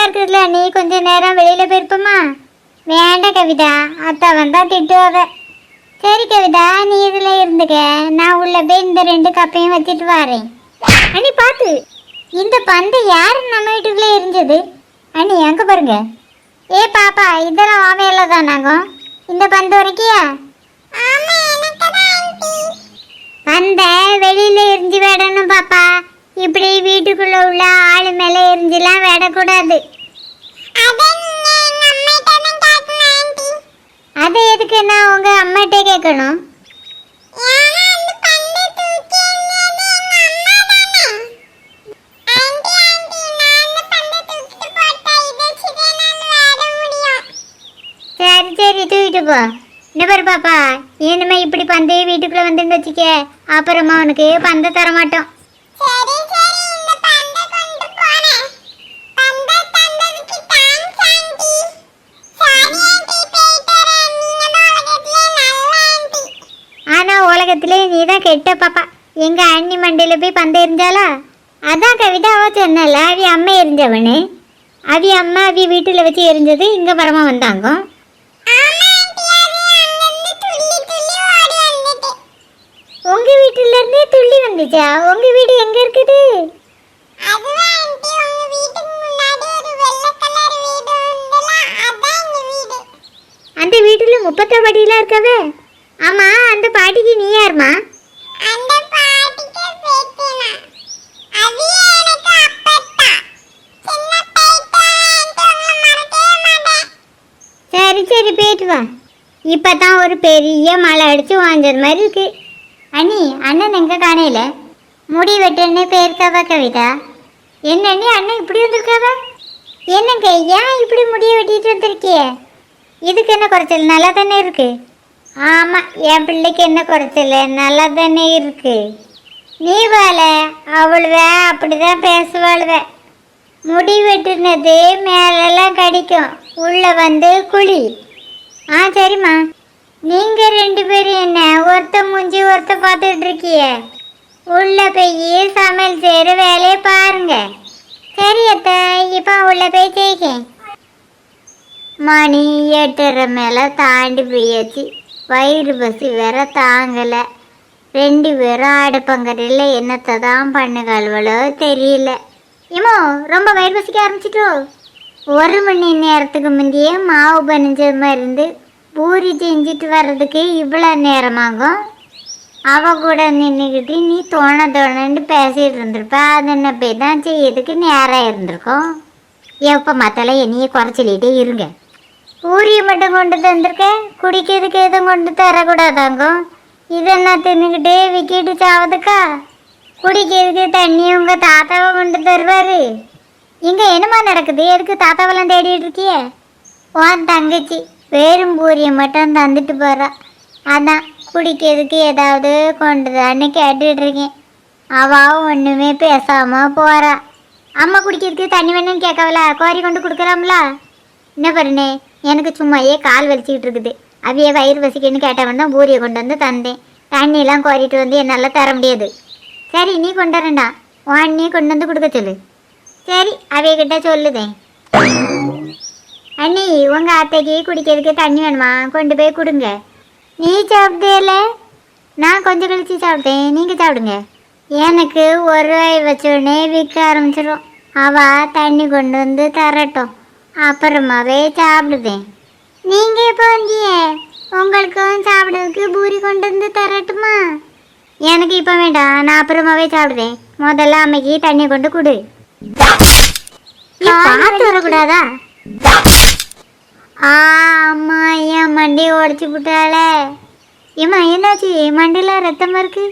வெயிலா இருக்குதுல, நீ கொஞ்ச நேரம் வெளியில போயிருப்போமா? வேண்டாம் கவிதா, அத்தை வந்தா திட்டுவாவ. சரி கவிதா, நீ இதுல இருந்துக்க, நான் உள்ள போய் இந்த 2 கப்பையும் வச்சுட்டு வரேன். அண்ணி பார்த்து, இந்த பந்து யாரு நம்ம வீட்டுக்குள்ளே எரிஞ்சது? அண்ணி அங்க பாருங்க. ஏ பாப்பா, இதெல்லாம் ஆமையில தான் நாங்கள் இந்த பந்து வரைக்கியா? பந்த வெளியில எரிஞ்சு விடணும் பாப்பா. இப்படி வீட்டுக்குள்ள உள்ள ஆளு மேல எரிஞ்சுலாம் விடக்கூடாது. அதை எதுக்கு நான் உங்க அம்மாட்டே கேட்கணும்? சரி சரி, தூக்கிட்டு போ. என்ன பாரு பாப்பா, இனிமே இப்படி பந்து வீட்டுக்குள்ள வந்து வச்சுக்க, அப்புறமா உனக்கு பந்த தர மாட்டோம். ஆனா உலகத்திலே நீ தான் கெட்ட பாப்பா. எங்க அண்ணி மண்டையில போய் பந்து எரிஞ்சாலா? அதான் கவிதாவா சொன்னல, அவி அம்மா எரிஞ்சவனு. அவி அம்மா அவி வீட்டுல வச்சு எரிஞ்சது இங்க பரமா வந்தாங்க. உங்க வீட்டுல இருந்தே துள்ளி வந்துச்சா? உங்க வீடு எங்க இருக்குது? அந்த வீட்டுல 30 படியெல்லாம் இருக்கவே. ஆமா, அந்த பாட்டிக்கு நீ யாருமா? சரி சரி, போயிட்டு வா. இப்பதான் ஒரு பெரிய மழை அடிச்சு வாஞ்சது மாதிரி இருக்கு. அண்ணி, அண்ணன் எங்க காணையில? முடி வெட்டுன்னு போயிருக்காவா கவிதா? என்ன அண்ணி, அண்ணன் இப்படி வந்திருக்காவா? என்னங்க, ஏன் இப்படி முடிய வெட்டிட்டு வந்திருக்கிய? இதுக்கு என்ன குறைச்சல்? நல்லா தானே இருக்கு. ஆமா, என் பிள்ளைக்கு என்ன குறைச்சல்? நல்லா தானே இருக்கு. நீ வாழ அவளுவ அப்படிதான் பேசுவாளுவ. முடி வெட்டுனது மேலெல்லாம் கடிக்கும், உள்ள வந்து குழி. சரிம்மா. நீங்க 2 பேரும் என்ன ஒருத்த மூஞ்சி ஒருத்த பார்த்துட்டு இருக்கிய? உள்ள போய் சமையல் செய்யற வேலையை பாருங்க. சரி அத்தை, இப்போ உள்ள போய் செய்க. மணி 8:30 மேல தாண்டி போயாச்சு. வயிறு பசி வேற தாங்கல. 2 பேரும் அடுப்பங்கரையில் என்னத்தை தான் பண்ணுகள்வளோ தெரியல. ஏமோ, ரொம்ப வயிறு பசிக்க ஆரம்பிச்சிட்டோ? 1 மணி நேரத்துக்கு முந்தையே மாவு பனிஞ்ச மாதிரி இருந்து பூரி செஞ்சுட்டு வர்றதுக்கு இவ்வளோ நேரமாகும். அவ கூட நின்றுக்கிட்டு நீ தோணன்னு பேசிட்டு இருந்திருப்ப. அது என்ன போய் தான் செய்யறதுக்கு நேரம் இருந்திருக்கும். எப்போ மத்தால என்னையே குறைச்சலிட்டே இருங்க. பூரியை மட்டும் கொண்டு தந்திருக்க, குடிக்கிறதுக்கு எதுவும் கொண்டு தரக்கூடாதாங்க. இதெல்லாம் தின்னுக்கிட்டே விக்கிட்டு சாவதுக்கா? குடிக்கிறதுக்கு தண்ணி உங்கள் தாத்தாவை கொண்டு தருவார். இங்கே என்னமா நடக்குது? எதுக்கு தாத்தாவெல்லாம் தேடிட்டு இருக்கிய? உன் தங்கச்சி வெறும் பூரியை மட்டும் தந்துட்டு போகிறா. அதான் குடிக்கிறதுக்கு ஏதாவது கொண்டு தான்னு கேட்டுட்டு இருக்கேன். அவள் ஒன்றுமே பேசாமல் போகிறா. அம்மா குடிக்கிறதுக்கு தண்ணி வேணும்னு கேட்கவல, கோரி கொண்டு கொடுக்குறாங்களா? என்ன பண்ணே, எனக்கு சும்மாயே கால் வலிச்சிக்கிட்டு இருக்குது. அவைய வயிறு வசிக்கன்னு கேட்டவன் தான் பூரியை கொண்டு வந்து தந்தேன். தண்ணியெல்லாம் கோரிட்டு வந்து என்னால் தர முடியாது. சரி, நீ கொண்டு வரேன்டா, நீ கொண்டு வந்து கொடுக்க சொல்லு. சரி, அவையக்கிட்ட சொல்லுதேன். அண்ணி, உங்கள் அத்தைக்கு குடிக்கிறதுக்கு தண்ணி வேணுமா? கொண்டு போய் கொடுங்க. நீ சாப்பிட்டேல? நான் கொஞ்சம் கழிச்சு சாப்பிட்டேன், நீங்கள் சாப்பிடுங்க. எனக்கு 1 ரூபாய் வச்சோடனே விற்க ஆரம்பிச்சிடும். அவள் தண்ணி கொண்டு வந்து தரட்டும், அப்புறமாவே சாப்பிடுதேன். நீங்கள் எப்போ வந்தீங்க? உங்களுக்கும் சாப்பிட்றதுக்கு பூரி கொண்டு வந்து தரட்டுமா? எனக்கு இப்போ வேண்டாம், நான் அப்புறமாவே சாப்பிடுவேன். முதல்ல அம்மைக்கு தண்ணி கொண்டு கொடு. பார்த்து வரக்கூடாதா? அம்மா, என் மண்டையை உடச்சி விட்டாளே. ஏம்மா, என்னாச்சு? மண்டையில் ரத்தமாக இருக்கு.